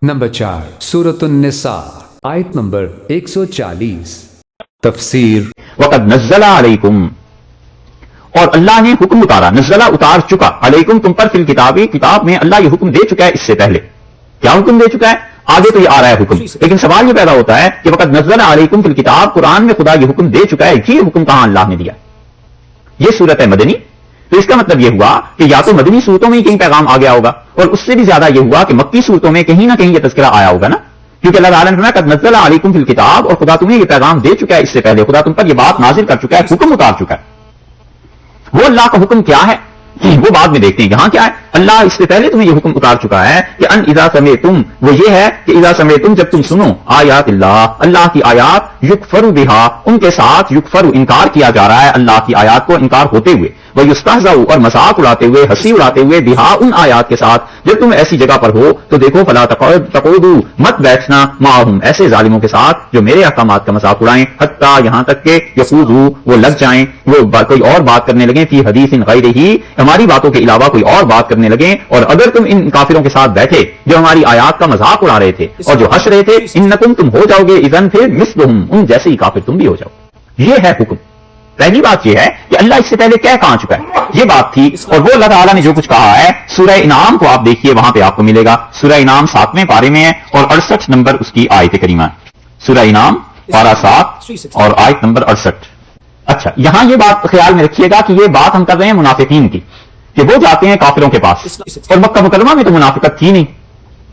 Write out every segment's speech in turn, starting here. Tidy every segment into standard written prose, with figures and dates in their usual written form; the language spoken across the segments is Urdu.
نمبر 4 سورۃ النساء آیت نمبر 140 تفسیر وقد نزل علیکم، اور اللہ نے حکم اتارا، نزلہ اتار چکا، علیکم تم پر فی الکتاب، کتاب میں اللہ یہ حکم دے چکا ہے اس سے پہلے۔ کیا حکم دے چکا ہے؟ آگے تو یہ آ رہا ہے حکم، لیکن سوال یہ پیدا ہوتا ہے کہ وقد نزل علیکم فی الکتاب، قرآن میں خدا یہ حکم دے چکا ہے، یہ حکم کہاں اللہ نے دیا؟ یہ صورت ہے مدنی، تو اس کا مطلب یہ ہوا کہ یا تو مدنی صورتوں میں کہیں پیغام آ گیا ہوگا، اور اس سے بھی زیادہ یہ ہوا کہ مکی صورتوں میں کہیں نہ کہیں یہ تذکرہ آیا ہوگا نا، کیونکہ اللہ تعالیٰ نے فرمایا قد نزل علیکم فی الکتاب، اور خدا تمہیں یہ پیغام دے چکا ہے اس سے پہلے، خدا تم پر یہ بات نازل کر چکا ہے، حکم اتار چکا ہے۔ وہ اللہ کا حکم کیا ہے وہ بعد میں دیکھتے ہیں، یہاں کیا ہے؟ اللہ اس سے پہلے تمہیں یہ حکم اتار چکا ہے کہ ان اذا سمعتم، وہ یہ ہے کہ اذا سمعتم جب تم سنو آیات اللہ کی آیات، یکفر بہا، ان کے ساتھ یکفر انکار کیا جا رہا ہے اللہ کی آیات کو انکار ہوتے ہوئے، ویستہزأ اور مذاق اڑاتے ہوئے، ہنسی اڑاتے ہوئے، بہا ان آیات کے ساتھ، جب تم ایسی جگہ پر ہو تو دیکھو فلا تقعدوا، مت بیٹھنا، معہم ایسے ظالموں کے ساتھ جو میرے احکامات کا مذاق اڑائیں، حتیٰ یہاں تک کہ یخوضوا وہ لگ جائیں، وہ کوئی اور بات کرنے لگیں، فی حدیث غیرہ، ہماری باتوں کے علاوہ کوئی اور بات کرنے لگیں۔ اور اگر تم ان کافروں کے ساتھ بیٹھے جو ہماری آیات کا مذاق اڑا رہے تھے اور جو ہنس رہے تھے، انکم تم ہو جاؤ گے اذن پھر مثلہم، ان جیسے ہی کافر تم بھی ہو جاؤ۔ یہ ہے حکم۔ پہلی بات یہ ہے کہ اللہ اس سے پہلے کہاں چکا ہے، یہ بات تھی، اور وہ اللہ تعالیٰ نے جو کچھ کہا ہے سورہ انعام کو آپ دیکھیے، وہاں پہ آپ کو ملے گا، سورہ انعام 7ویں پارے میں ہے اور 68 نمبر اس کی آیت کریمہ ہے، سورہ انعام پارہ 7 اور آیت نمبر 68۔ اچھا، یہاں یہ بات خیال میں رکھیے گا کہ یہ بات ہم کر رہے ہیں منافقین کی، کہ وہ جاتے ہیں کافروں کے پاس، اور مکہ مکرمہ میں تو منافقت تھی نہیں،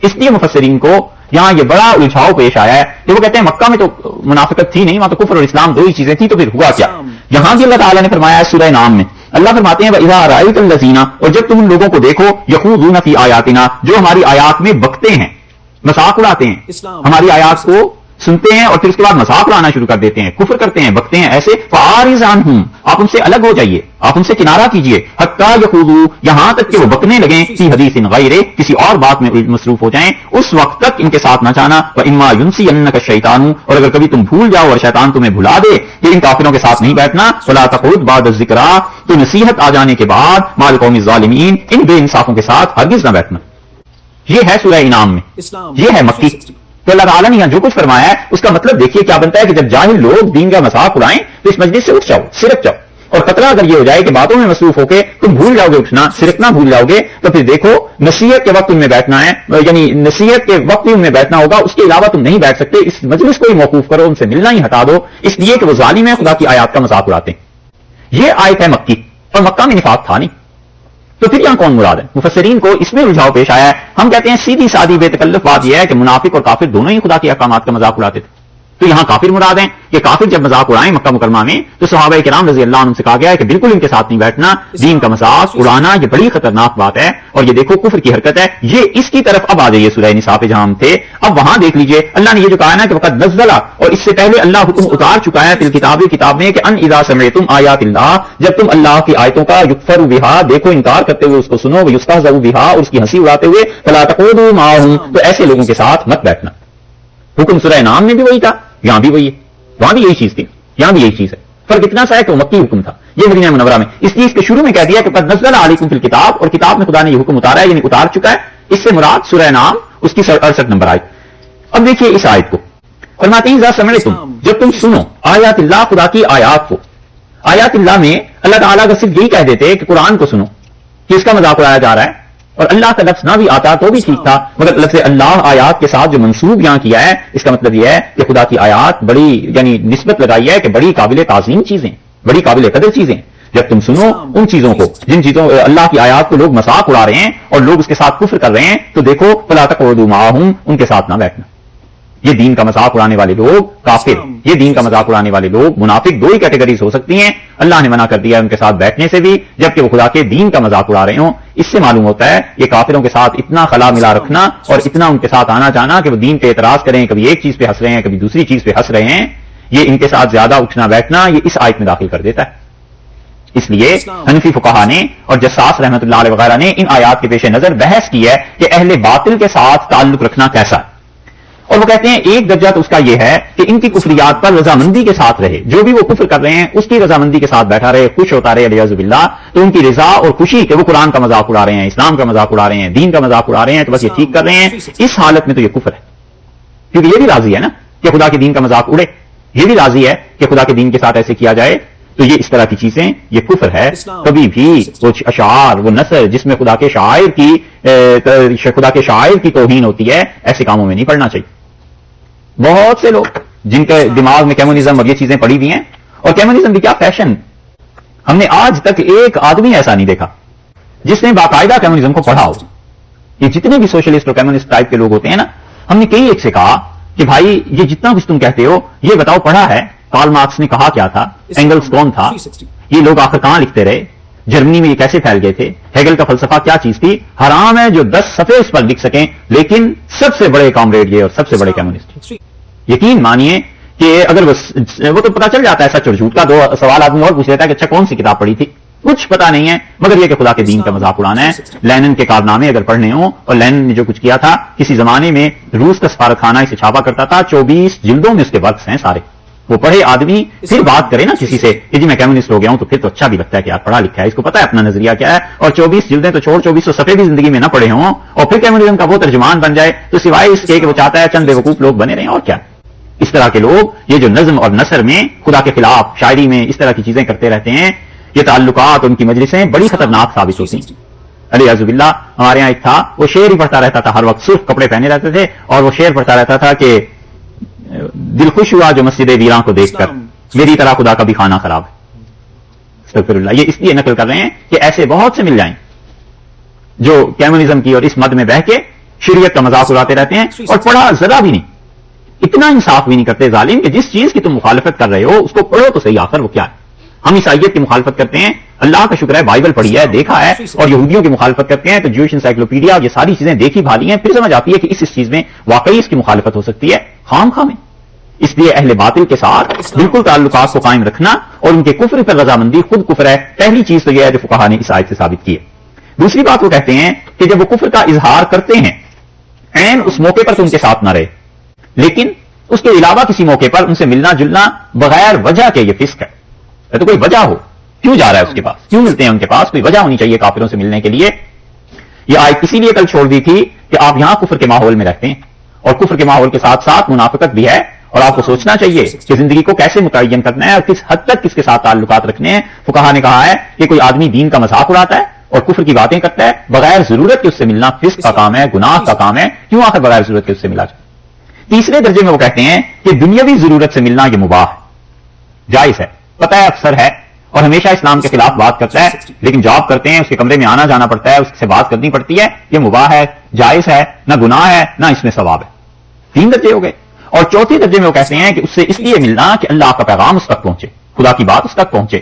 اس لیے مفسرین کو یہاں یہ بڑا الجھاؤ پیش آیا ہے کہ وہ کہتے ہیں مکہ میں تو منافقت تھی نہیں، وہاں تو کفر اور اسلام دو ہی چیزیں تھی، تو پھر ہوا کیا؟ یہاں بھی اللہ تعالیٰ نے فرمایا ہے سورہ نام میں، اللہ فرماتے ہیں وَإِذَا رَأَيْتَ الَّذِينَ، اور جب تم ان لوگوں کو دیکھو يَخُوضُونَ فِي آيَاتِنَا، جو ہماری آیات میں بکتے ہیں، مذاق اڑاتے ہیں، ہماری آیات کو سنتے ہیں اور پھر اس کے بعد مذاق اڑانا شروع کر دیتے ہیں، کفر کرتے ہیں، بکتے ہیں، ایسے فَأَعْرِضْ عَنْهُمْ، آپ ان سے الگ ہو جائیے، آپ ان سے کنارہ کیجئے، حَتَّى يَخُوضُوا، یہاں تک کہ وہ بکنے لگیں، فی حدیث غیرہ، کسی اور بات میں مصروف ہو جائیں، اس وقت تک ان کے ساتھ نہ جانا، وَإِمَّا يُنْسِيَنَّكَ الشَّيْطَانُ، اور اگر کبھی تم بھول جاؤ اور شیطان تمہیں بھلا دے کہ ان کافروں کے ساتھ نہیں بیٹھنا، فَلَا تَقْعُدْ بَعْدَ الذِّكْرَىٰ، تو نصیحت آ جانے کے بعد مَعَ الْقَوْمِ الظَّالِمِينَ، ان بے انصافوں کے ساتھ ہرگز نہ بیٹھنا۔ یہ ہے سورہ انعام میں، یہ ہے مکی۔ تو اللہ تعالیٰ نے یہاں جو کچھ فرمایا ہے اس کا مطلب دیکھیے کیا بنتا ہے کہ جب جاہل لوگ دین کا مذاق اڑائیں تو اس مجلس سے اٹھ جاؤ، سرک جاؤ، اور خطرہ اگر یہ ہو جائے کہ باتوں میں مصروف ہو کے تم بھول جاؤ گے اٹھنا، سرکنا بھول جاؤ گے، تو پھر دیکھو نصیحت کے وقت ان میں بیٹھنا ہے، یعنی نصیحت کے وقت ہی ان میں بیٹھنا ہوگا، اس کے علاوہ تم نہیں بیٹھ سکتے، اس مجلس کو ہی موقوف کرو، ان سے ملنا ہی ہٹا دو، اس لیے کہ وہ ظالم ہیں، خدا کی آیات کا مذاق اڑاتے ہیں۔ یہ آیت ہے مکی، اور مکہ میں نفاق تھا نہیں، تو پھر یہاں کون مراد ہے؟ مفسرین کو اس میں الجھاؤ پیش آیا ہے۔ ہم کہتے ہیں سیدھی سادی بے تکلف بات یہ ہے کہ منافق اور کافر دونوں ہی خدا کے احکامات کا مذاق اڑاتے تھے، تو یہاں کافر مراد ہیں کہ کافر جب مذاق اڑائیں مکہ مکرمہ میں تو صحابہ کرام رضی اللہ عنہم سے کہا گیا ہے کہ بالکل ان کے ساتھ نہیں بیٹھنا، دین کا مذاق اڑانا یہ بڑی خطرناک بات ہے، اور یہ دیکھو کفر کی حرکت ہے۔ یہ اس کی طرف اب آ جائیے سورہ نساء پہ جہاں ہم تھے، اب وہاں دیکھ لیجئے اللہ نے یہ جو کہا نا کہ وقت نزلہ، اور اس سے پہلے اللہ حکم اتار چکا ہے فی الکتاب، کتاب میں، کہ ان اذا سمعتم آیات اللہ، جب تم اللہ کی آیتوں کا یکفر بہا، دیکھو انکار کرتے ہوئے اس کو سنو، ویستہزأ بہا، اور اس کی ہنسی اڑاتے ہوئے، فلا تقعدوا معہم، تو ایسے لوگوں کے ساتھ مت بیٹھنا۔ حکم سورہ نام میں بھی وہی تھا، یہاں بھی وہی ہے، وہاں بھی یہی چیز تھی، یہاں بھی یہی چیز ہے، فرق اتنا سا ہے کہ وہ مکی حکم تھا، یہ مدینہ منورہ میں، اس لیے اس کے شروع میں کہہ دیا کہ قد نزل علیکم فی الکتاب، اور کتاب میں خدا نے یہ حکم اتارا ہے، یعنی اتار چکا ہے، اس سے مراد سورہ نام اس کی 68 نمبر آیت۔ اب دیکھیے اس آیت کو، فرماتے ہیں اذا سمعتم، جب تم سنو آیات اللہ، خدا کی آیات کو، آیات اللہ میں اللہ تعالیٰ کا صرف یہی کہہ دیتے کہ قرآن کو سنو، کہ اس کا مذاق اڑایا جا رہا ہے، اور اللہ کا لفظ نہ بھی آتا تو بھی ٹھیک تھا، مگر لفظ اللہ آیات کے ساتھ جو منسوب یہاں کیا ہے، اس کا مطلب یہ ہے کہ خدا کی آیات بڑی، یعنی نسبت لگائی ہے کہ بڑی قابل تعظیم چیزیں، بڑی قابل قدر چیزیں، جب تم سنو ان چیزوں کو، جن چیزوں اللہ کی آیات کو لوگ مذاق اڑا رہے ہیں اور لوگ اس کے ساتھ کفر کر رہے ہیں، تو دیکھو فلا تقعدوا معہم، ان کے ساتھ نہ بیٹھنا۔ یہ دین کا مذاق اڑانے والے لوگ کافر، یہ دین کا مذاق اڑانے والے لوگ منافق، دو ہی کیٹیگریز ہو سکتی ہیں، اللہ نے منع کر دیا ہے ان کے ساتھ بیٹھنے سے بھی جبکہ وہ خدا کے دین کا مذاق اڑا رہے ہوں۔ اس سے معلوم ہوتا ہے یہ کافروں کے ساتھ اتنا خلا ملا رکھنا اور اتنا ان کے ساتھ آنا جانا کہ وہ دین پہ اعتراض کریں، کبھی ایک چیز پہ ہنس رہے ہیں، کبھی دوسری چیز پہ ہنس رہے ہیں، یہ ان کے ساتھ زیادہ اٹھنا بیٹھنا یہ اس آیت میں داخل کر دیتا ہے۔ اس لیے حنفی فقہا نے اور جساس رحمۃ اللہ علیہ وغیرہ نے ان آیات کے پیش نظر بحث کی ہے کہ اہل باطل کے ساتھ تعلق رکھنا کیسا ہے، اور وہ کہتے ہیں ایک درجہ تو اس کا یہ ہے کہ ان کی کفریات پر رضامندی کے ساتھ رہے، جو بھی وہ کفر کر رہے ہیں اس کی رضامندی کے ساتھ بیٹھا رہے، خوش ہوتا رہے علیہ باللہ، تو ان کی رضا اور خوشی کہ وہ قرآن کا مذاق اڑا رہے ہیں، اسلام کا مذاق اڑا رہے ہیں، دین کا مذاق اڑا رہے ہیں، تو بس یہ ٹھیک کر رہے ہیں، اس حالت میں تو یہ کفر ہے، کیونکہ یہ بھی راضی ہے نا کہ خدا کے دین کا مذاق اڑے، یہ بھی راضی ہے کہ خدا کے دین کے ساتھ ایسے کیا جائے، تو یہ اس طرح کی چیزیں یہ کفر ہے۔ کبھی بھی وہ اشعار، وہ نثر جس میں خدا کے شاعر کی توہین ہوتی ہے، ایسے کاموں میں نہیں پڑنا چاہیے۔ بہت سے لوگ جن کے دماغ میں کمیونزم اور یہ چیزیں پڑی ہوئی ہیں، اور کمیونزم بھی کیا فیشن، ہم نے آج تک ایک آدمی ایسا نہیں دیکھا جس نے باقاعدہ کمیونزم کو پڑھا ہو۔ یہ جتنے بھی سوشلسٹ اور کمیونسٹ ٹائپ کے لوگ ہوتے ہیں نا، ہم نے کئی ایک سے کہا کہ بھائی یہ جتنا کچھ تم کہتے ہو یہ بتاؤ پڑھا ہے، کارل مارکس نے کہا کیا تھا، اینگلس کون تھا، یہ لوگ آخر کہاں لکھتے رہے، جرمنی میں یہ کیسے پھیل گئے تھے، ہیگل کا فلسفہ کیا چیز تھی۔ حرام ہے جو 10 صفحے اس پر لکھ سکیں، لیکن سب سے بڑے کامریڈ یہ اور سب سے بڑے کمیونسٹ۔ یقین مانیے کہ اگر وہ تو پتا چل جاتا ہے سچ اور جھوٹ کا، 2 سوال آدمی اور پوچھ لیتا ہے کہ اچھا کون سی کتاب پڑھی تھی، کچھ پتا نہیں ہے، مگر یہ کہ خدا کے دین کا مذاق اڑانا ہے۔ لینن کے کارنامے اگر پڑھنے ہوں، اور لینن نے جو کچھ کیا تھا، کسی زمانے میں روس کا سفارت خانہ اسے چھاپا کرتا تھا، 24 جلدوں میں اس کے ورکس ہیں سارے۔ وہ پڑھے آدمی پھر بات کرے نا کسی سے کہ جی میں کمیونسٹ ہو گیا ہوں، تو پھر تو اچھا بھی لگتا ہے کہ یار پڑھا لکھا ہے، اس کو پتا ہے اپنا نظریہ کیا ہے، اور 24 جلدیں تو چھوڑ 2400 صفحے بھی زندگی میں نہ پڑھے ہوں، اور پھر کمیونزم کا وہ ترجمان بن جائے، تو سوائے اس کے کہ وہ چاہتا ہے چند بیوقوف لوگ بنے رہیں، اور کیا۔ اس طرح کے لوگ یہ جو نظم اور نثر میں خدا کے خلاف شاعری میں اس طرح کی چیزیں کرتے رہتے ہیں، یہ تعلقات ان کی مجلسیں بڑی خطرناک ثابت ہوتی ہیں۔ علیہ باللہ ہمارے یہاں ایک تھا، وہ شعر ہی پڑھتا رہتا تھا، ہر وقت سرخ کپڑے پہنے رہتے تھے، اور وہ شعر پڑھتا رہتا تھا کہ دل خوش ہوا جو مسجد ویراں کو دیکھ کر، میری طرح خدا کا بھی کھانا خراب ہے۔ استغفر اللہ۔ یہ اس لیے نقل کر رہے ہیں کہ ایسے بہت سے مل جائیں جو کمیونزم کی اور اس مد میں بہ کے شریعت کا مذاق اڑاتے رہتے ہیں، اور پڑھا ذرا بھی نہیں، اتنا انصاف بھی نہیں کرتے ظالم کہ جس چیز کی تم مخالفت کر رہے ہو اس کو پڑھو تو صحیح، آخر وہ کیا ہے۔ ہم عیسائیت کی مخالفت کرتے ہیں، اللہ کا شکر ہے بائبل پڑھی ہے، دیکھا ہے، اور یہودیوں کی مخالفت کرتے ہیں تو جوش انسائکلوپیڈیا، یہ ساری چیزیں دیکھی بھالی ہیں، پھر سمجھ آتی ہے کہ اس چیز میں واقعی اس کی مخالفت ہو سکتی ہے، خام میں۔ اس لیے اہل باطل کے ساتھ بالکل تعلقات کو قائم رکھنا اور ان کے کفر پر رضامندی خود کفر ہے۔ پہلی چیز تو یہ ہے جو فقہا نے اس آیت سے ثابت کی ہے۔ دوسری بات وہ کہتے ہیں کہ جب وہ کفر کا اظہار کرتے ہیں، عین اس موقع پر تو ان کے ساتھ نہ رہے، لیکن اس کے علاوہ کسی موقع پر ان سے ملنا جلنا بغیر وجہ کے یہ فسق ہے۔ تو کوئی وجہ ہو، کیوں جا رہا ہے اس کے پاس، کیوں ملتے ہیں ان کے پاس، کوئی وجہ ہونی چاہیے کافروں سے ملنے کے لیے۔ یہ آیت اسی لیے کل چھوڑ دی تھی کہ آپ یہاں کفر کے ماحول میں رہتے ہیں، اور کفر کے ماحول کے ساتھ ساتھ منافقت بھی ہے، اور آپ کو سوچنا چاہیے کہ زندگی کو کیسے متعین کرنا ہے اور کس حد تک کس کے ساتھ تعلقات رکھنے ہیں۔ فقہا نے کہا ہے کہ کوئی آدمی دین کا مذاق اڑاتا ہے اور کفر کی باتیں کرتا ہے، بغیر ضرورت کے اس سے ملنا فسق کا کام ہے، گناہ کا کام ہے، کیوں آخر بغیر ضرورت کے اس سے ملا جائے۔ تیسرے درجے میں وہ کہتے ہیں کہ دنیاوی ضرورت سے ملنا یہ مباح ہے، جائز ہے، پتہ ہے افسر ہے اور ہمیشہ اسلام کے خلاف بات کرتا ہے، لیکن جاب کرتے ہیں، اس کے کمرے میں آنا جانا پڑتا ہے، اس سے بات کرنی پڑتی ہے، یہ مباح ہے، جائز ہے، نہ گناہ ہے نہ اس میں ثواب ہے۔ 3 درجے ہو گئے۔ اور چوتھے درجے میں وہ کہتے ہیں کہ اس سے اس لیے ملنا کہ اللہ کا پیغام اس تک پہنچے، خدا کی بات اس تک پہنچے،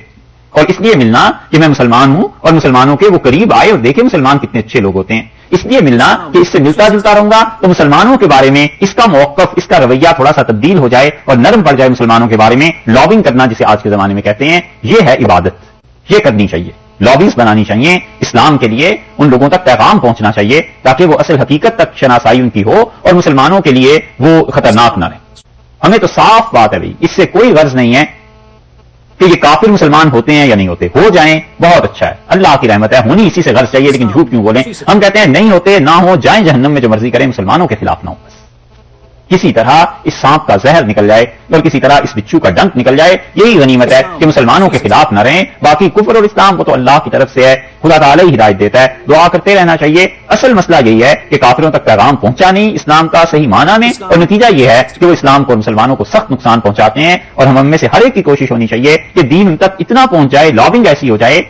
اور اس لیے ملنا کہ میں مسلمان ہوں اور مسلمانوں کے وہ قریب آئے اور دیکھے مسلمان کتنے اچھے لوگ ہوتے ہیں، اس لیے ملنا کہ اس سے ملتا جلتا رہوں گا تو مسلمانوں کے بارے میں اس کا موقف، اس کا رویہ تھوڑا سا تبدیل ہو جائے اور نرم پڑ جائے مسلمانوں کے بارے میں۔ لابنگ کرنا جسے آج کے زمانے میں کہتے ہیں، یہ ہے عبادت، یہ کرنی چاہیے، لابیز بنانی چاہیے اسلام کے لیے، ان لوگوں تک پیغام پہنچنا چاہیے تاکہ وہ اصل حقیقت تک شناسائی ان کی ہو اور مسلمانوں کے لیے وہ خطرناک نہ رہے۔ ہمیں تو صاف بات ہے بھائی، اس سے کوئی غرض نہیں ہے کہ یہ کافر مسلمان ہوتے ہیں یا نہیں ہوتے، ہو جائیں بہت اچھا ہے، اللہ کی رحمت ہے، ہونی اسی سے غرض چاہیے، لیکن جھوٹ کیوں بولیں۔ ہم کہتے ہیں نہیں ہوتے، نہ ہو، جائیں جہنم میں جو مرضی کریں، مسلمانوں کے خلاف نہ ہو، بس کسی طرح اس سانپ کا زہر نکل جائے اور کسی طرح اس بچو کا ڈنک نکل جائے، یہی غنیمت ہے کہ مسلمانوں کے خلاف نہ رہیں۔ باقی کفر اور اسلام کو تو اللہ کی طرف سے ہے، خدا تعالی ہی ہدایت دیتا ہے، دعا کرتے رہنا چاہیے۔ اصل مسئلہ یہی ہے کہ کافروں تک پیغام پہنچا نہیں اسلام کا صحیح معنی میں، اور نتیجہ یہ ہے کہ وہ اسلام کو اور مسلمانوں کو سخت نقصان پہنچاتے ہیں، اور ہم میں سے ہر ایک کی کوشش ہونی چاہیے کہ دین ان تک اتنا پہنچ جائے، لابنگ ایسی ہو جائے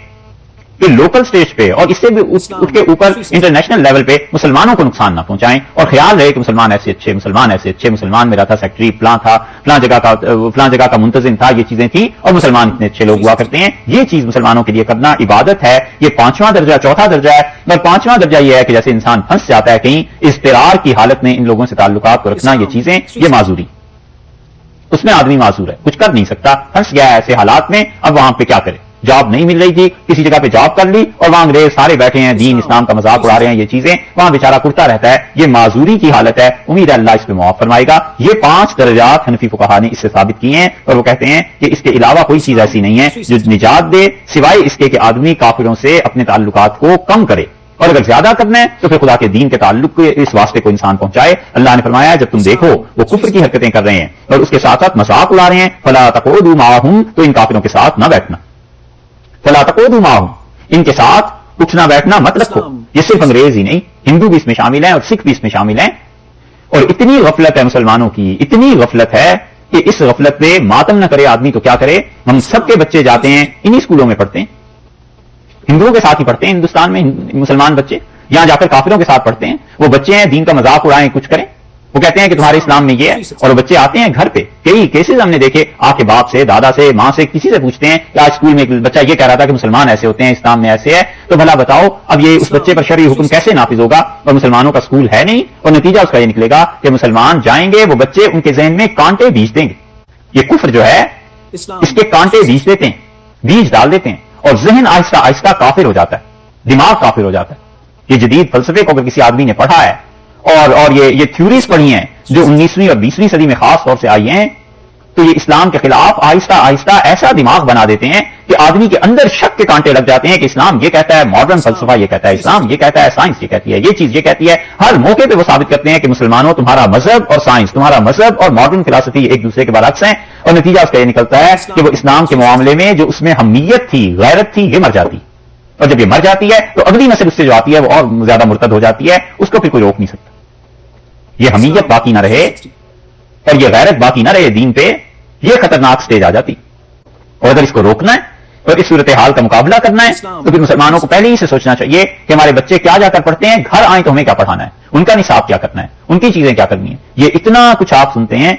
کہ لوکل سٹیج پہ اور اس سے بھی اٹھ کے اوپر انٹرنیشنل لیول پہ مسلمانوں کو نقصان نہ پہنچائیں، اور خیال رہے کہ مسلمان ایسے اچھے، مسلمان ایسے اچھے، مسلمان میرا تھا سیکٹری، فلاں جگہ کا منتظم تھا، یہ چیزیں تھیں، اور مسلمان اتنے اچھے لوگ ہوا کرتے ہیں۔ یہ چیز مسلمانوں کے لیے کرنا عبادت ہے، یہ 5واں درجہ، 4تھا درجہ ہے۔ اور 5واں درجہ یہ ہے کہ جیسے انسان پھنس جاتا ہے کہیں اضطرار کی حالت میں ان لوگوں سے تعلقات کو رکھنا، یہ چیزیں، یہ معذوری، اس میں آدمی معذور ہے، کچھ کر نہیں سکتا، پھنس گیا ہے ایسے حالات میں، اب وہاں پہ کیا کرے؟ جاب نہیں مل رہی تھی, کسی جگہ پہ جاب کر لی اور وہاں انگریز سارے بیٹھے ہیں, دین اسلام کا مذاق اڑا رہے ہیں, یہ چیزیں, وہاں بیچارہ کرتا رہتا ہے. یہ معذوری کی حالت ہے, امید ہے اللہ اس پہ معاف فرمائے گا. یہ 5 درجات حنفی فقہا نے اس سے ثابت کیے ہیں, اور وہ کہتے ہیں کہ اس کے علاوہ کوئی چیز ایسی نہیں ہے جو نجات دے سوائے اس کے کہ آدمی کافروں سے اپنے تعلقات کو کم کرے, اور اگر زیادہ کرنا ہے تو پھر خدا کے دین کے تعلق کو اس واسطے کو انسان پہنچائے. اللہ نے فرمایا جب تم دیکھو وہ کفر کی حرکتیں کر رہے ہیں اور اس کے ساتھ ساتھ مذاق اڑا رہے ہیں, فلا تقعدوا معهم, تو ان کافروں کے ساتھ نہ بیٹھنا. فلا تقعدوا معهم, ان کے ساتھ اٹھنا بیٹھنا مت رکھو. یہ صرف انگریز ہی نہیں, ہندو بھی اس میں شامل ہیں اور سکھ بھی اس میں شامل ہیں. اور اتنی غفلت ہے مسلمانوں کی, اتنی غفلت ہے کہ اس غفلت پہ ماتم نہ کرے آدمی تو کیا کرے. ہم سب کے بچے جاتے ہیں انہی اسکولوں میں پڑھتے ہیں, ہندوؤں کے ساتھ ہی پڑھتے ہیں ہندوستان میں مسلمان بچے, یہاں جا کر کافروں کے ساتھ پڑھتے ہیں. وہ بچے ہیں دین کا مذاق اڑائیں, کچھ کریں, وہ کہتے ہیں کہ تمہارے اسلام میں یہ ہے, اور وہ بچے آتے ہیں گھر پہ. کئی کیسز ہم نے دیکھے, آ کے باپ سے, دادا سے, ماں سے, کسی سے پوچھتے ہیں کہ آج اسکول میں ایک بچہ یہ کہہ رہا تھا کہ مسلمان ایسے ہوتے ہیں, اسلام میں ایسے ہے, تو بھلا بتاؤ اب یہ اس بچے پر شرعی حکم کیسے نافذ ہوگا, اور مسلمانوں کا اسکول ہے نہیں, اور نتیجہ اس کا یہ نکلے گا کہ مسلمان جائیں گے, وہ بچے ان کے ذہن میں کانٹے بیج دیں گے. یہ کفر جو ہے اس کے کانٹے بیج دیتے ہیں, بیج ڈال دیتے ہیں, اور ذہن آہستہ آہستہ کافر ہو جاتا ہے, دماغ کافر ہو جاتا ہے. یہ جدید فلسفے کو اگر کسی آدمی نے پڑھا ہے اور یہ تھیوریز پڑھی ہیں جو 19ویں اور 20ویں صدی میں خاص طور سے آئی ہیں, تو یہ اسلام کے خلاف آہستہ آہستہ ایسا دماغ بنا دیتے ہیں کہ آدمی کے اندر شک کے کانٹے لگ جاتے ہیں کہ اسلام یہ کہتا ہے, ماڈرن فلسفہ یہ کہتا ہے, اسلام یہ کہتا ہے, سائنس یہ کہتی ہے, یہ چیز یہ کہتی ہے. ہر موقع پہ وہ ثابت کرتے ہیں کہ مسلمانوں تمہارا مذہب اور سائنس, تمہارا مذہب اور ماڈرن فلسفی ایک دوسرے کے برعکس ہیں, اور نتیجہ اس کا یہ نکلتا ہے کہ وہ اسلام کے معاملے میں جو اس میں حمیت تھی, غیرت تھی, یہ مر جاتی. اور جب یہ مر جاتی ہے تو اگلی نسل اس سے جو آتی ہے وہ اور زیادہ مرتد ہو جاتی ہے, اس کو پھر کوئی روک نہیں سکتا. یہ حمیت باقی نہ رہے اور یہ غیرت باقی نہ رہے دین پہ, یہ خطرناک سٹیج آ جاتی. اور اگر اس کو روکنا ہے اور اس صورتحال کا مقابلہ کرنا ہے تو پھر مسلمانوں کو پہلے ہی سے سوچنا چاہیے کہ ہمارے بچے کیا جا کر پڑھتے ہیں, گھر آئیں تو ہمیں کیا پڑھانا ہے, ان کا نصاب کیا کرنا ہے, ان کی چیزیں کیا کرنی ہیں. یہ اتنا کچھ آپ سنتے ہیں,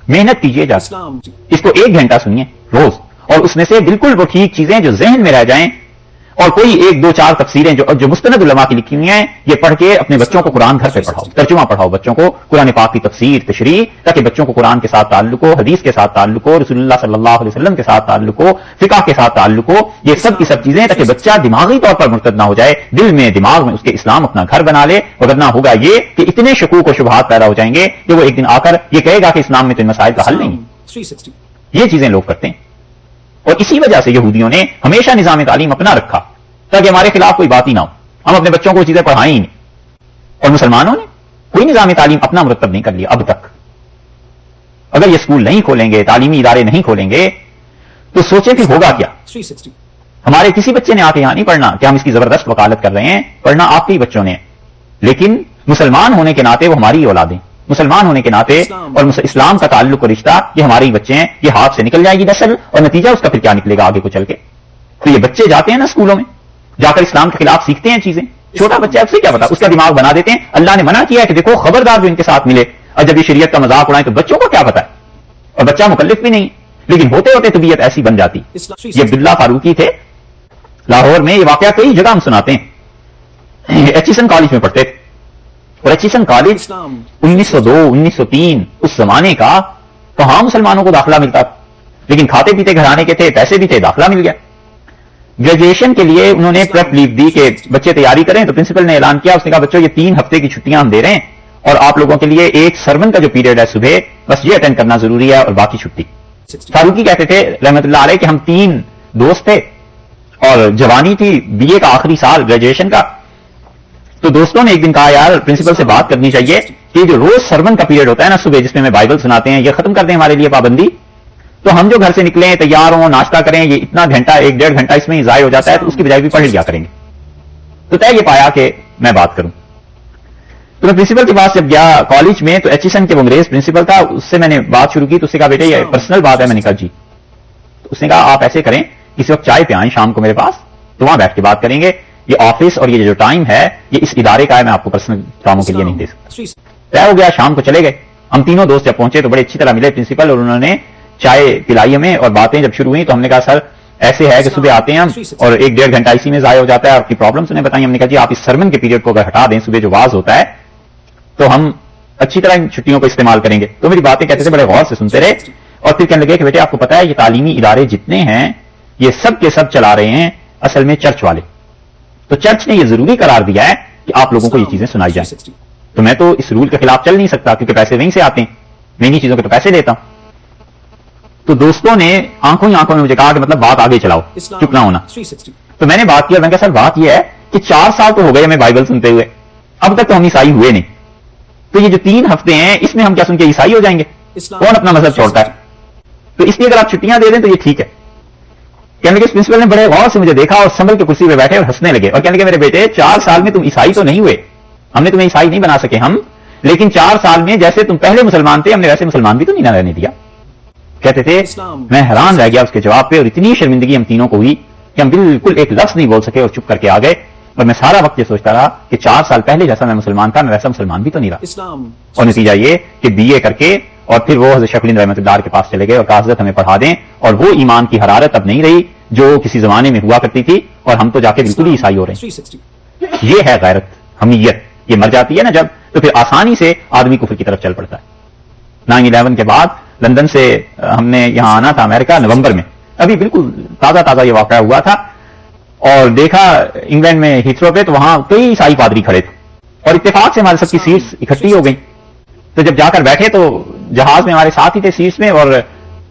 محنت کیجیے جا, اس کو 1 گھنٹہ سنیے روز, اور اس میں سے بالکل وہ ٹھیک چیزیں جو ذہن میں رہ جائیں, اور کوئی 1 2 4 تفسیریں جو مستند علماء کی لکھی ہوئی ہیں, یہ پڑھ کے اپنے بچوں کو قرآن گھر پہ پڑھاؤ, ترجمہ پڑھاؤ بچوں کو, قرآن پاک کی تفسیر, تشریح, تاکہ بچوں کو قرآن کے ساتھ تعلق ہو, حدیث کے ساتھ تعلق ہو, رسول اللہ صلی اللہ علیہ وسلم کے ساتھ تعلق ہو, فقہ کے ساتھ تعلق ہو. یہ سب کی سب چیزیں, تاکہ بچہ دماغی طور پر مرتد نہ ہو جائے, دل میں دماغ میں اس کے اسلام اپنا گھر بنا لے. ورنہ ہوگا یہ کہ اتنے شکوک و شبہات پیدا ہو جائیں گے کہ وہ ایک دن آ کر یہ کہے گا کہ اسلام میں تو ان مسائل کا حل نہیں. یہ چیزیں لوگ کرتے ہیں, اور اسی وجہ سے یہودیوں نے ہمیشہ نظام تعلیم اپنا رکھا تاکہ ہمارے خلاف کوئی بات ہی نہ ہو, ہم اپنے بچوں کو چیزیں پڑھائیں ہی نہیں. اور مسلمانوں نے کوئی نظام تعلیم اپنا مرتب نہیں کر لیا اب تک. اگر یہ اسکول نہیں کھولیں گے, تعلیمی ادارے نہیں کھولیں گے, تو سوچیں کہ ہوگا کیا. ہمارے کسی بچے نے آ کے یہاں نہیں پڑھنا کہ ہم اس کی زبردست وکالت کر رہے ہیں, پڑھنا آپ کے ہی بچوں نے, لیکن مسلمان ہونے کے ناطے وہ ہماری اولادیں, مسلمان ہونے کے ناطے اور اسلام کا تعلق و رشتہ یہ ہمارے ہی بچے ہیں. یہ ہاتھ سے نکل جائے گی نسل, اور نتیجہ اس کا پھر کیا نکلے گا آگے کو چل کے. تو یہ بچے جاتے ہیں نا اسکولوں میں, جا کر اسلام کے خلاف سیکھتے ہیں چیزیں. چھوٹا بچہ اس سے کیا پتا, اس کا دماغ بنا دیتے ہیں. اللہ نے منع کیا ہے کہ دیکھو خبردار جو ان کے ساتھ ملے, اور جب یہ شریعت کا مذاق اڑائیں تو بچوں کو کیا پتا ہے, اور بچہ مکلف بھی نہیں, لیکن ہوتے ہوتے طبیعت ایسی بن جاتی. یہ عبداللہ فاروقی تھے لاہور میں, یہ واقعہ کئی جگہ ہم سناتے ہیں. ایچیسن کالج میں پڑھتے تھے, اور ایچیسن کالج 1902 1903 اس زمانے کا, کہاں مسلمانوں کو داخلہ ملتا تھا, لیکن کھاتے پیتے گھرانے کے تھے, پیسے بھی تھے, داخلہ مل گیا. گریجویشن کے لیے انہوں نے پریپ لیو دی کہ بچے تیاری کریں, تو پرنسپل نے اعلان کیا, اس نے کہا بچوں یہ 3 ہفتے کی چھٹیاں ہم دے رہے ہیں, اور آپ لوگوں کے لیے ایک سرمن کا جو پیریڈ ہے صبح, بس یہ اٹینڈ کرنا ضروری ہے, اور باقی چھٹی. فاروقی کہتے تھے رحمت اللہ علیہ کہ ہم 3 دوست تھے, اور جوانی تھی, بی اے کا آخری سال گریجویشن کا. تو دوستوں نے ایک دن کہا یار پرنسپل سے بات کرنی چاہیے کہ جو روز سرمن کا پیریڈ ہوتا ہے نا صبح, جس میں بائبل سناتے ہیں, یہ ختم کر دیں ہمارے لیے پابندی. تو ہم جو گھر سے نکلیں, تیار ہوں, ناشتہ کریں, یہ اتنا گھنٹہ 1 1.5 گھنٹہ اس میں ہی ضائع ہو جاتا ہے, تو اس کی بجائے بھی پڑھ لیا کریں گے. تو طے یہ پایا کہ میں بات کروں. تو میں پرنسپل کے پاس جب گیا کالج میں, تو ایچیسن کے وہ انگریز پرنسپل تھا, اس سے میں نے بات شروع کی. تو اس سے کہا بیٹے یہ پرسنل بات ہے. میں نے کہا جی. تو اس نے کہا آپ ایسے کریں, کسی وقت چائے پہ آئیں شام کو میرے پاس, تو وہاں بیٹھ کے بات کریں گے. یہ آفس اور یہ جو ٹائم ہے یہ اس ادارے کا ہے, میں آپ کو پرسنل کاموں کے لیے نہیں دے سکتا. طے ہو گیا, شام کو چلے گئے. ہم تینوں دوست جب پہنچے تو بڑے اچھی طرح ملے پرنسپل, اور انہوں نے چائے پلائی ہمیں, اور باتیں جب شروع ہوئی تو ہم نے کہا سر ایسے ہے کہ صبح آتے ہیں ہم, اور 1 1.5 گھنٹہ اسی میں ضائع ہو جاتا ہے. آپ کی پرابلمس انہیں بتائیں. ہم نے کہا جی آپ اس سرمن کے پیریڈ کو اگر ہٹا دیں, صبح جو واز ہوتا ہے, تو ہم اچھی طرح ان چھٹیوں کو استعمال کریں گے. تو میری باتیں کہتے تھے, بڑے غور سے سنتے رہے, اور پھر کہنے لگے کہ بیٹے آپ کو پتا ہے یہ تعلیمی ادارے جتنے ہیں یہ سب کے سب چلا رہے ہیں اصل میں چرچ والے. تو چرچ نے یہ ضروری قرار دیا ہے کہ آپ لوگوں کو یہ چیزیں سنائی جائیں. تو میں تو اس رول کے خلاف چل نہیں سکتا کیونکہ پیسے وہیں سے آتے ہیں, میں انہیں چیزوں کے تو پیسے دیتا ہوں. تو دوستوں نے آنکھوں ہی آنکھوں میں مجھے کہا کہ مطلب بات آگے چلاؤ, چپ نہ ہونا. تو میں نے بات کیا, میں نے کہا سر بات یہ ہے کہ 4 سال تو ہو گئے ہمیں بائبل سنتے ہوئے, اب تک تو ہم عیسائی ہوئے نہیں. تو یہ جو 3 ہفتے ہیں اس میں ہم کیا سن کے عیسائی ہو جائیں گے؟ کون اپنا مذہب چھوڑتا ہے؟ تو اس لیے اگر آپ چھٹیاں دے دیں تو یہ ٹھیک ہے. کہنے لگے پرنسپل نے بڑے غور سے مجھے دیکھا اور سنبھل کے کرسی پہ بیٹھے اور ہنسنے لگے اور کہنے لگے میرے بیٹے 4 سال میں تم عیسائی تو نہیں ہوئے, ہم نے تمہیں عیسائی نہیں بنا سکے ہم, لیکن 4 سال میں جیسے تم پہلے مسلمان تھے ہم نے ویسے مسلمان بھی تو نہیں رہنے دیا. کہتے تھے میں حیران رہ گیا اس کے جواب پہ, اور اتنی شرمندگی ہم تینوں کو ہوئی کہ ہم بالکل ایک لفظ نہیں بول سکے اور چپ کر کے آ گئے. اور میں سارا وقت یہ سوچتا رہا کہ 4 سال پہلے جیسا میں مسلمان تھا میں ویسا مسلمان بھی تو نہیں رہا. اور نتیجہ یہ کہ بی اے کر کے اور پھر وہ حضرت شیخ الہند رحمۃ اللہ کے پاس چلے گئے اور کہا حضرت ہمیں پڑھا دیں, اور وہ ایمان کی حرارت اب نہیں رہی جو کسی زمانے میں ہوا کرتی تھی, اور ہم تو جا کے بالکل ہی عیسائی ہو رہے ہیں. یہ ہے غیرت, حمیت. یہ مر جاتی ہے نا جب, تو پھر آسانی سے آدمی کفر کی طرف چل پڑتا ہے. 9/11 کے بعد لندن سے ہم نے یہاں آنا تھا امریکہ نومبر میں, ابھی بالکل تازہ تازہ یہ واقعہ ہوا تھا, اور دیکھا انگلینڈ میں ہیتھرو پہ تو وہاں کئی عیسائی پادری کھڑے تھے اور اتفاق سے ہمارے سب کی سیٹس اکٹھی ہو گئی. تو جب جا کر بیٹھے تو جہاز میں ہمارے ساتھ ہی تھے سیٹس میں, اور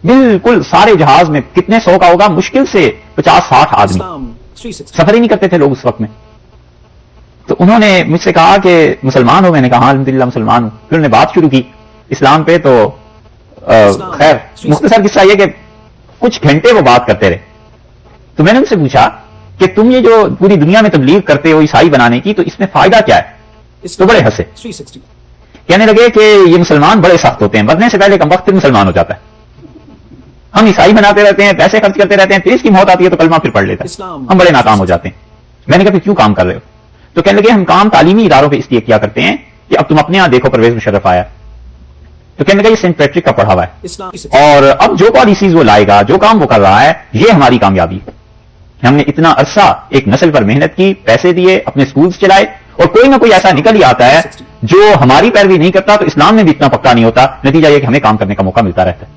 بالکل سارے جہاز میں کتنے 100 کا ہوگا, مشکل سے 50-60 آدمی, سفر ہی نہیں کرتے تھے لوگ اس وقت میں. تو انہوں نے مجھ سے کہا کہ مسلمان ہو؟ میں نے کہا ہاں الحمدللہ مسلمان ہوں. پھر انہوں نے بات شروع کی اسلام پہ. تو خیر مختصر قصہ یہ کہ کچھ گھنٹے وہ بات کرتے رہے. تو میں نے ان سے پوچھا کہ تم یہ جو پوری دنیا میں تبلیغ کرتے ہو عیسائی بنانے کی, تو اس میں فائدہ کیا ہے؟ تو بڑے ہنسے, کہنے لگے کہ یہ مسلمان بڑے سخت ہوتے ہیں, مرنے سے پہلے کم وقت مسلمان ہو جاتا ہے. ہم عیسائی بناتے رہتے ہیں, پیسے خرچ کرتے رہتے ہیں, پھر اس کی موت آتی ہے تو کلمہ پھر پڑھ لیتا ہے, ہم بڑے ناکام ہو جاتے ہیں. میں نے کہا پھر کیوں کام کر رہے ہو؟ تو کہنے لگے ہم کام تعلیمی اداروں پہ اس لیے کیا کرتے ہیں کہ اب تم اپنے یہاں دیکھو پرویز مشرف آیا, تو کہنے لگا یہ سینٹ پیٹرک کا پڑھا ہوا ہے, اور اب جو پالیسیز وہ لائے گا, جو کام وہ کر رہا ہے, یہ ہماری کامیابی ہے. ہم نے اتنا عرصہ ایک نسل پر محنت کی, پیسے دیے, اپنے سکولز چلائے, اور کوئی نہ کوئی ایسا نکل ہی آتا ہے جو ہماری پیروی نہیں کرتا, تو اسلام میں بھی اتنا پکا نہیں ہوتا. نتیجہ یہ کہ ہمیں کام کرنے کا موقع ملتا رہتا ہے.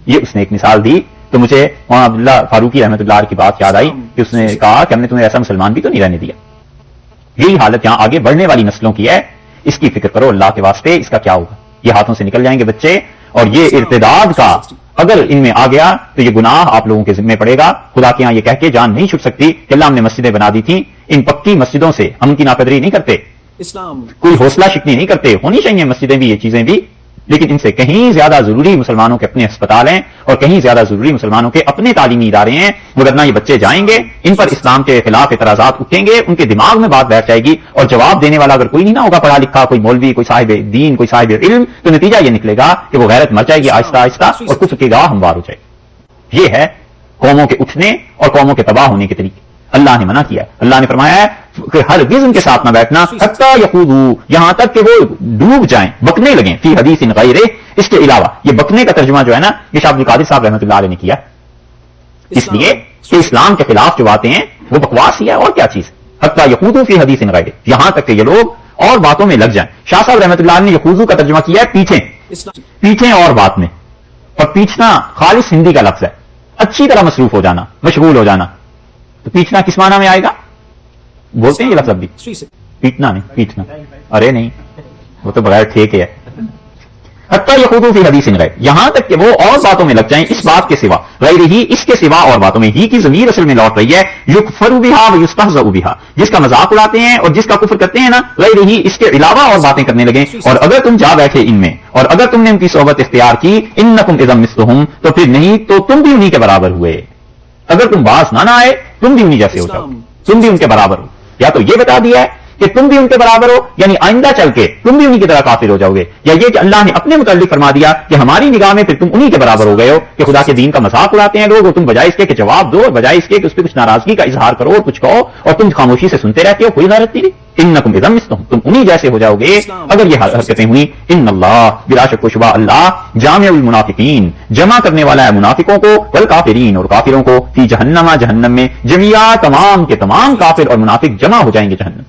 یہ اس نے ایک مثال دی. تو مجھے مولانا عبداللہ فاروقی رحمۃ اللہ کی بات یاد آئی کہ اس نے کہا کہ ہم نے تمہیں ایسا مسلمان بھی تو نہیں رہنے دیا. یہی حالت یہاں آگے بڑھنے والی نسلوں کی ہے. اس کی فکر کرو اللہ کے واسطے, اس کا کیا ہوگا. یہ ہاتھوں سے نکل جائیں گے بچے, اور یہ ارتداد کا اگر ان میں آ گیا تو یہ گناہ آپ لوگوں کے ذمہ پڑے گا. خدا کے یہاں یہ کہہ کے جان نہیں چھٹ سکتی کہ اللہ ہم نے مسجدیں بنا دی تھیں, ان پکی مسجدوں سے ہم ان کی ناقدری نہیں کرتے, کوئی حوصلہ شکنی نہیں کرتے. ہونی چاہیے مسجدیں بھی, یہ چیزیں بھی, لیکن ان سے کہیں زیادہ ضروری مسلمانوں کے اپنے ہسپتال ہیں, اور کہیں زیادہ ضروری مسلمانوں کے اپنے تعلیمی ادارے ہیں. وگرنہ یہ بچے جائیں گے, ان پر اسلام کے خلاف اعتراضات اٹھیں گے, ان کے دماغ میں بات بیٹھ جائے گی, اور جواب دینے والا اگر کوئی نہیں نہ ہوگا پڑھا لکھا, کوئی مولوی, کوئی صاحب دین, کوئی صاحب علم, تو نتیجہ یہ نکلے گا کہ وہ غیرت مر جائے گی آہستہ آہستہ, اور کچھ کے گاہ ہموار ہو جائے گی. یہ ہے قوموں کے اٹھنے اور قوموں کے تباہ ہونے کے طریقے. اللہ نے منع کیا ہے, اللہ نے فرمایا ہے کہ ہرگز ان کے ساتھ نہ بیٹھنا, حتیٰ یخوضوا, یہاں تک کہ وہ ڈوب جائیں, بکنے لگیں, فی حدیث غیرہ, اس کے علاوہ. یہ بکنے کا ترجمہ جو ہے نا یہ شاہ عبد القادر صاحب رحمۃ اللہ علیہ نے کیا, اس لیے کہ اسلام کے خلاف جو باتیں ہیں وہ بکواس ہی ہے, اور کیا چیز. حتیٰ یخوضوا فی حدیث غیرہ, یہاں تک کہ یہ لوگ اور باتوں میں لگ جائیں. شاہ صاحب رحمۃ اللہ علیہ نے یخوضوا کا ترجمہ کیا ہے پیچھیں اور بات میں, اور پیچھنا خالص ہندی کا لفظ ہے, اچھی طرح مصروف ہو جانا, مشغول ہو جانا. تو پیچھنا کس معنی میں آئے گا؟ بولتے ہیں یہ لفظ اب بھی, پیٹنا نہیں, پیٹنا. ارے نہیں, وہ تو بغیر ٹھیکے ہے. حتیٰ یخوضوا فی حدیث غیر, یہاں تک کہ وہ اور باتوں میں لگ جائیں اس بات کے سوا, غیر ہی, اس کے سوا اور باتوں میں. ہی کی ضمیر اصل میں لوٹ رہی ہے یکفر بہا و یستہزأ بہا, جس کا مذاق اڑاتے ہیں اور جس کا کفر کرتے ہیں نا, غیر ہی, اس کے علاوہ اور باتیں کرنے لگیں. اور اگر تم جا بیٹھے ان میں, اور اگر تم نے ان کی صحبت اختیار کی, انکم اذا مثلہم, تو پھر نہیں تو تم بھی انہی کے برابر ہوئے. اگر تم باز نہ آئے تم بھی انہی جیسے ہو جاؤ, تم بھی ان کے برابر ہو. یا تو یہ بتا دیا ہے کہ تم بھی ان کے برابر ہو, یعنی آئندہ چل کے تم بھی انہی کی طرح کافر ہو جاؤ گے, یا یہ کہ اللہ نے اپنے متعلق فرما دیا کہ ہماری نگاہ میں پھر تم انہی کے برابر ہو گئے ہو, کہ خدا کے دین کا مذاق اڑاتے ہیں لوگ, اور تم بجائے اس کے کہ جواب دو, بجائے اس کے کہ اس پہ کچھ ناراضگی کا اظہار کرو اور کچھ کہو, اور تم خاموشی سے سنتے رہتے ہو, کوئی غیرت نہیں. انکم اذا مثلہم, تم انہی جیسے ہو جاؤ گے اگر یہ حرکتیں ہوئی. ان اللہ, بلا شک و شبہ اللہ, جامع المنافقین, جمع کرنے والا ہے منافقوں کو, والکافرین, اور کافروں کو, فی جہنم, جہنم میں, جميعا, تمام کے تمام کافر اور منافق جمع ہو جائیں گے جہنم.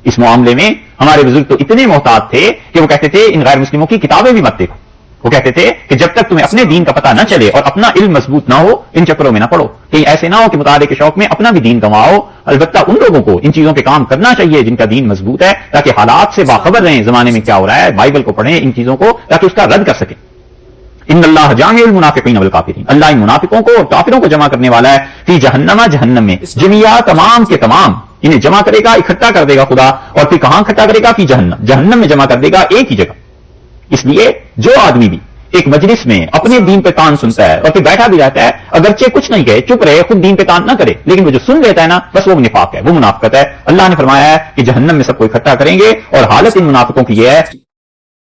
اس معاملے میں ہمارے بزرگ تو اتنے محتاط تھے کہ وہ کہتے تھے ان غیر مسلموں کی کتابیں بھی مت دیکھو, وہ کہتے تھے کہ جب تک تمہیں اپنے دین کا پتہ نہ چلے اور اپنا علم مضبوط نہ ہو ان چکروں میں نہ پڑو، کہیں ایسے نہ ہو کہ مطالعے کے شوق میں اپنا بھی دین گنواؤ۔ البتہ ان لوگوں کو ان چیزوں پہ کام کرنا چاہیے جن کا دین مضبوط ہے، تاکہ حالات سے باخبر رہیں زمانے میں کیا ہو رہا ہے، بائبل کو پڑھیں ان چیزوں کو تاکہ اس کا رد کر سکیں۔ ان اللہ جامع المنافقین والکافرین، اللہ ان منافقوں کو اور کافروں کو جمع کرنے والا ہے فی جہنم، جہنم میں، جميعا تمام کے تمام انہیں جمع کرے گا، اکٹھا کر دے گا خدا، اور پھر کہاں اکٹھا کرے گا؟ فی جہنم، جہنم میں جمع کر دے گا ایک ہی جگہ۔ اس لیے جو آدمی بھی ایک مجلس میں اپنے دین پہ کان سنتا ہے اور پھر بیٹھا بھی رہتا ہے، اگرچہ کچھ نہیں کہے، چپ رہے، خود دین پہ کان نہ کرے، لیکن وہ جو سن لیتا ہے نا، بس وہ نفاق ہے، وہ منافقت ہے۔ اللہ نے فرمایا ہے کہ جہنم میں سب کو اکٹھا کریں گے، اور حالت ان منافقوں کی یہ ہے